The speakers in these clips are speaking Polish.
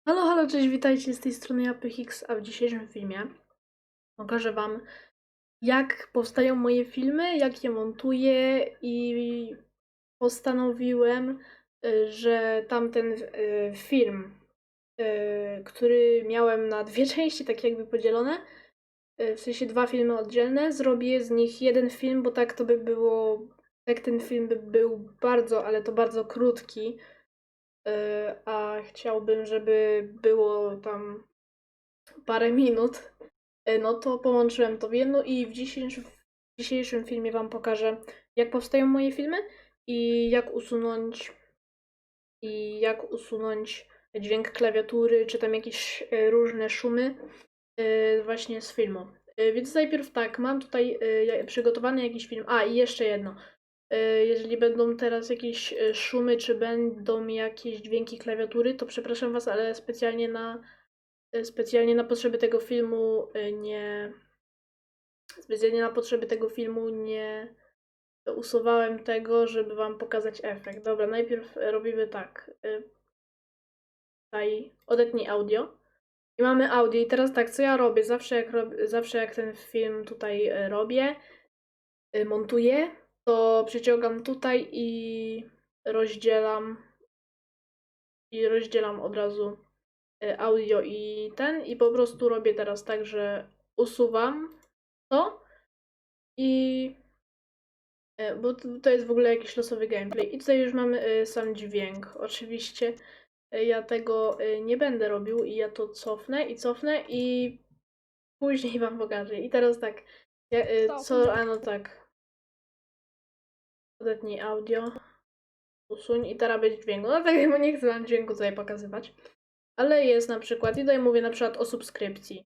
Halo, halo, cześć, witajcie z tej strony ja, PychX, a w dzisiejszym filmie pokażę wam, jak powstają moje filmy, jak je montuję i postanowiłem, że tamten film, który miałem na dwie części, tak jakby podzielone, w sensie dwa filmy oddzielne, zrobię z nich jeden film, bo tak to by było, tak ten film by był bardzo, ale to bardzo krótki, a chciałbym, żeby było tam parę minut, no to połączyłem to w jedno i w dzisiejszym filmie wam pokażę, jak powstają moje filmy i jak usunąć dźwięk klawiatury, czy tam jakieś różne szumy właśnie z filmu. Więc najpierw tak, mam tutaj przygotowany jakiś film. A, i jeszcze jedno. Jeżeli będą teraz jakieś szumy, czy będą jakieś dźwięki klawiatury, to przepraszam was, ale specjalnie na potrzeby tego filmu nie usuwałem tego, żeby wam pokazać efekt. Dobra, najpierw robimy tak. Tutaj odetnij audio. I mamy audio. I teraz tak, co ja robię? Zawsze jak ten film tutaj robię, montuję, to przeciągam tutaj rozdzielam i rozdzielam od razu audio i po prostu robię teraz tak, że usuwam to i bo to jest w ogóle jakiś losowy gameplay. I tutaj już mamy sam dźwięk. Oczywiście ja tego nie będę robił i ja to cofnę i później wam pokażę. I teraz tak, no tak, odetnij audio, usuń i teraz będzie dźwięk. No tak, bo nie chcę wam dźwięku tutaj pokazywać. Ale jest na przykład, i tutaj mówię na przykład o subskrypcji.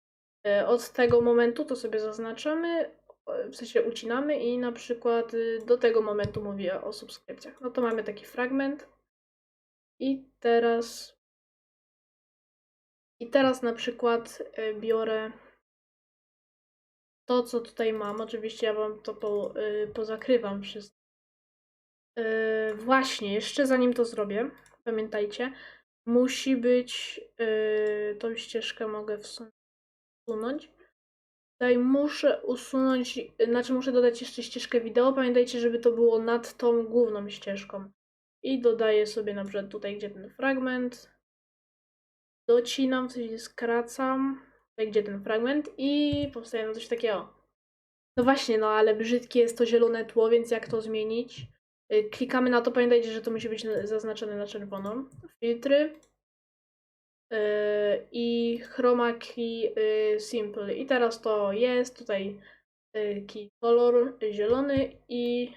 Od tego momentu to sobie zaznaczamy, w sensie ucinamy i na przykład do tego momentu mówię o subskrypcjach. No to mamy taki fragment. I teraz, i teraz na przykład biorę to, co tutaj mam. Oczywiście ja wam to pozakrywam wszystko. Właśnie, jeszcze zanim to zrobię, pamiętajcie, musi być, tą ścieżkę mogę wsunąć. Tutaj muszę usunąć, znaczy muszę dodać jeszcze ścieżkę wideo. Pamiętajcie, żeby to było nad tą główną ścieżką. I dodaję sobie na przykład tutaj, gdzie ten fragment. Docinam, w sensie skracam. Tutaj, gdzie ten fragment. I powstaje coś takiego. No właśnie, no ale brzydkie jest to zielone tło, więc jak to zmienić? Klikamy na to, pamiętajcie, że to musi być zaznaczone na czerwono. Filtry. I chroma key simple. I teraz to jest tutaj key color zielony i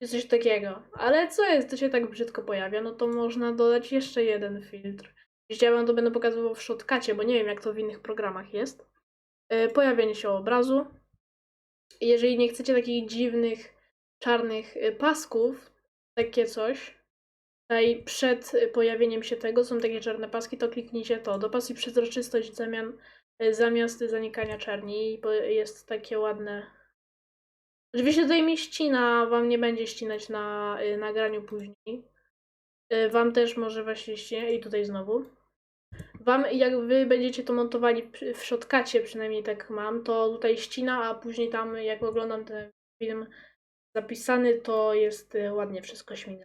coś takiego. Ale co jest? To się tak brzydko pojawia, no to można dodać jeszcze jeden filtr. Jeśli ja wam to będę pokazywał w Shotcucie, bo nie wiem jak to w innych programach jest. Pojawienie się obrazu. Jeżeli nie chcecie takich dziwnych, czarnych pasków, takie coś, tutaj przed pojawieniem się tego są takie czarne paski, to kliknijcie to. Dopasuj przezroczystość zamiast zanikania czerni i jest takie ładne. Oczywiście tutaj mi ścina, wam nie będzie ścinać na nagraniu później. Wam też może właśnie ścinie i tutaj znowu. Wam, jak wy będziecie to montowali w Shotcucie, przynajmniej tak mam, to tutaj ścina, a później tam jak oglądam ten film zapisany, to jest ładnie wszystko śmiga.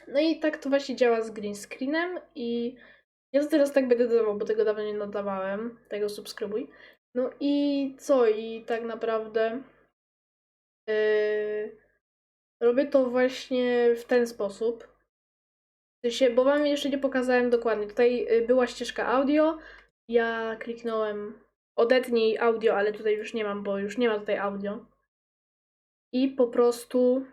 No i tak to właśnie działa z green screenem i ja to teraz tak będę dodawał, bo tego dawno nie nadawałem, tego subskrybuj. No i co? I tak naprawdę robię to właśnie w ten sposób. W sensie, bo wam jeszcze nie pokazałem dokładnie. Tutaj była ścieżka audio, ja kliknąłem odetnij audio, ale tutaj już nie mam, bo już nie ma tutaj audio. I po prostu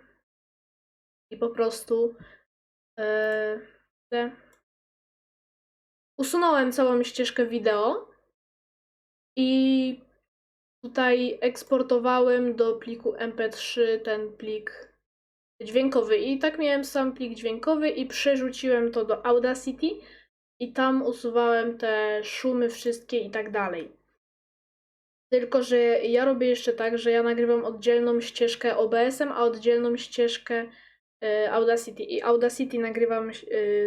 yy, usunąłem całą ścieżkę wideo i tutaj eksportowałem do pliku MP3 ten plik dźwiękowy. I tak miałem sam plik dźwiękowy i przerzuciłem to do Audacity i tam usuwałem te szumy wszystkie i tak dalej. Tylko że ja robię jeszcze tak, że ja nagrywam oddzielną ścieżkę OBS-em, a oddzielną ścieżkę Audacity i Audacity nagrywam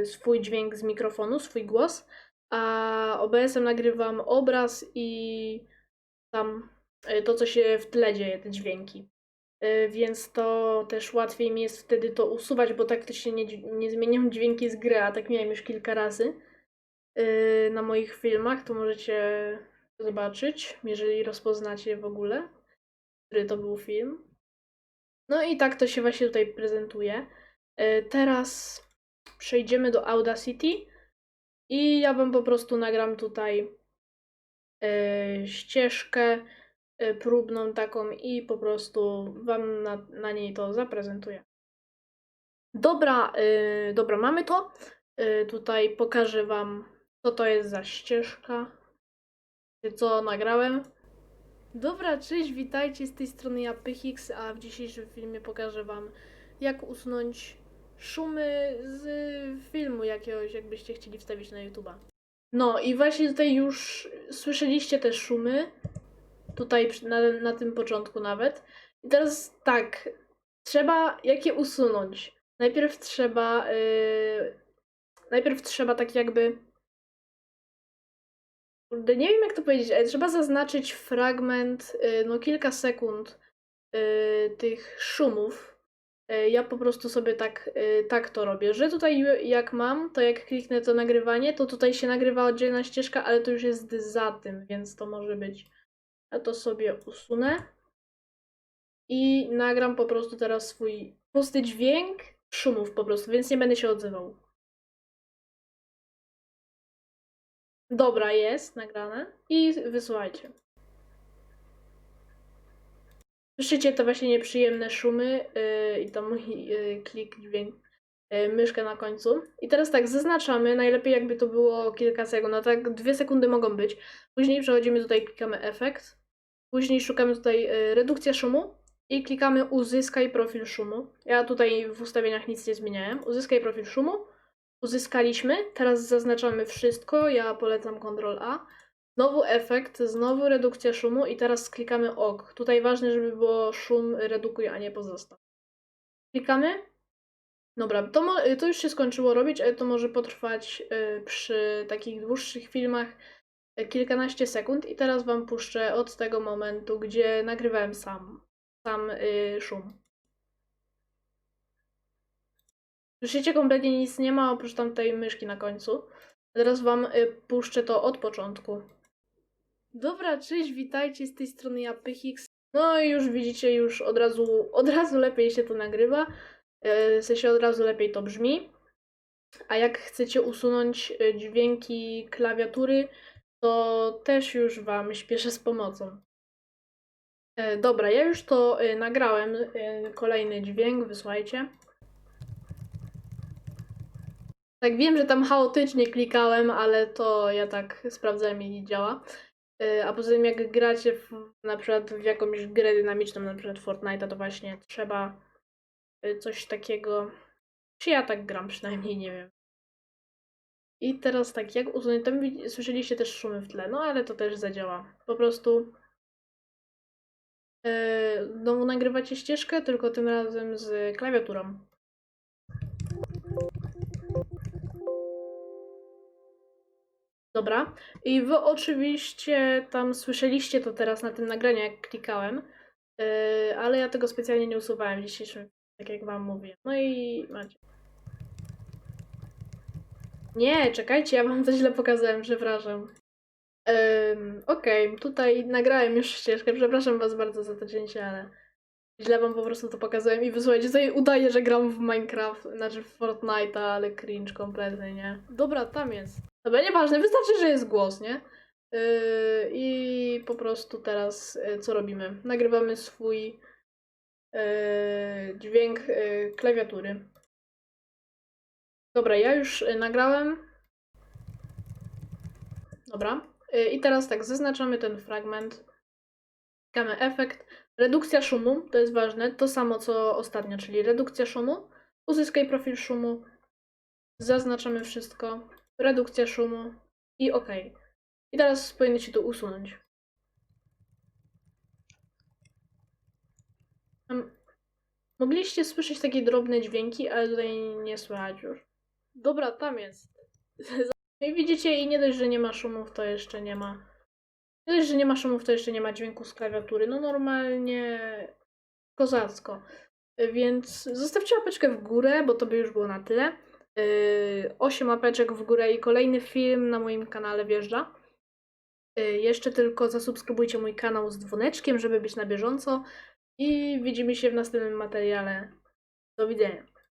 swój dźwięk z mikrofonu, swój głos, a OBS-em nagrywam obraz i tam to, co się w tle dzieje, te dźwięki. Więc to też łatwiej mi jest wtedy to usuwać, bo tak to się nie zmienią dźwięki z gry, a tak miałem już kilka razy na moich filmach, to możecie zobaczyć, jeżeli rozpoznacie w ogóle, który to był film. No i tak to się właśnie tutaj prezentuje. Teraz przejdziemy do Audacity i ja wam po prostu nagram tutaj ścieżkę próbną taką i po prostu wam na niej to zaprezentuję. Dobra, dobra, mamy to. Tutaj pokażę wam, co to jest za ścieżka, co nagrałem. Dobra, cześć, witajcie, z tej strony ja, Pychix, a w dzisiejszym filmie pokażę wam, jak usunąć szumy z filmu jakiegoś, jakbyście chcieli wstawić na YouTube'a. No i właśnie tutaj już słyszeliście te szumy, tutaj na tym początku nawet. I teraz tak, trzeba jakie usunąć. Najpierw trzeba tak jakby, kurde, nie wiem jak to powiedzieć, ale trzeba zaznaczyć fragment, no kilka sekund tych szumów. Ja po prostu sobie tak to robię, że tutaj jak mam, to jak kliknę to nagrywanie, to tutaj się nagrywa oddzielna ścieżka, ale to już jest za tym, więc to może być. Ja to sobie usunę i nagram po prostu teraz swój pusty dźwięk szumów po prostu, więc nie będę się odzywał. Dobra, jest nagrane i wysłuchajcie. Słyszycie te właśnie nieprzyjemne szumy i to mój klik dźwięk, myszkę na końcu. I teraz tak, zaznaczamy, najlepiej jakby to było kilka sekund, no tak 2 sekundy mogą być. Później przechodzimy tutaj, klikamy efekt. Później szukamy tutaj redukcja szumu i klikamy uzyskaj profil szumu. Ja tutaj w ustawieniach nic nie zmieniałem. Uzyskaj profil szumu. Uzyskaliśmy, teraz zaznaczamy wszystko, ja polecam Ctrl A. Znowu efekt, znowu redukcja szumu i teraz klikamy OK. Tutaj ważne, żeby było szum redukuj, a nie pozostaw. Klikamy. Dobra, to już się skończyło robić, ale to może potrwać przy takich dłuższych filmach kilkanaście sekund i teraz wam puszczę od tego momentu, gdzie nagrywałem sam szum. Słyszycie, kompletnie nic nie ma oprócz tamtej myszki na końcu. Teraz wam puszczę to od początku. Dobra, cześć, witajcie, z tej strony ja, Pychix. No i już widzicie, już od razu lepiej się to nagrywa. W sensie od razu lepiej to brzmi. A jak chcecie usunąć dźwięki klawiatury, to też już wam śpieszę z pomocą. Dobra, ja już to nagrałem, kolejny dźwięk, wysłuchajcie. Tak, wiem, że tam chaotycznie klikałem, ale to ja tak sprawdzałem i nie działa. A poza tym jak gracie na przykład w jakąś grę dynamiczną, na przykład Fortnite'a, to właśnie trzeba coś takiego, czy ja tak gram przynajmniej, nie wiem. I teraz tak, jak usunąć, tam słyszeliście też szumy w tle, no ale to też zadziała. Po prostu znowu nagrywacie ścieżkę, tylko tym razem z klawiaturą. Dobra. I wy oczywiście tam słyszeliście to teraz na tym nagraniu, jak klikałem, ale ja tego specjalnie nie usuwałem w dzisiejszym, tak jak wam mówię. No i macie. Nie, czekajcie, ja wam to źle pokazałem, przepraszam. Okej, tutaj nagrałem już ścieżkę, przepraszam was bardzo za to cięcie, ale źle wam po prostu to pokazałem i wysłuchajcie, tutaj udaję, że gram w Minecraft, znaczy w Fortnite'a, ale cringe kompletny, nie? Dobra, tam jest. Dobra, nieważne, wystarczy, że jest głos, nie? I po prostu teraz co robimy? Nagrywamy swój dźwięk klawiatury. Dobra, ja już nagrałem. Dobra. I teraz tak, zaznaczamy ten fragment. Klikamy efekt. Redukcja szumu, to jest ważne. To samo co ostatnio, czyli redukcja szumu. Uzyskaj profil szumu. Zaznaczamy wszystko. Redukcja szumu. I OK. I teraz powinno się to usunąć. Mogliście słyszeć takie drobne dźwięki, ale tutaj nie słychać już. Dobra, tam jest. I widzicie, i nie dość, że nie ma szumów, to jeszcze nie ma. Nie dość, że nie ma szumów, to jeszcze nie ma dźwięku z klawiatury. No normalnie kozacko. Więc zostawcie łapeczkę w górę, bo to by już było na tyle. 8 łapeczek w górę i kolejny film na moim kanale wjeżdża. Jeszcze tylko zasubskrybujcie mój kanał z dzwoneczkiem, żeby być na bieżąco. I widzimy się w następnym materiale. Do widzenia.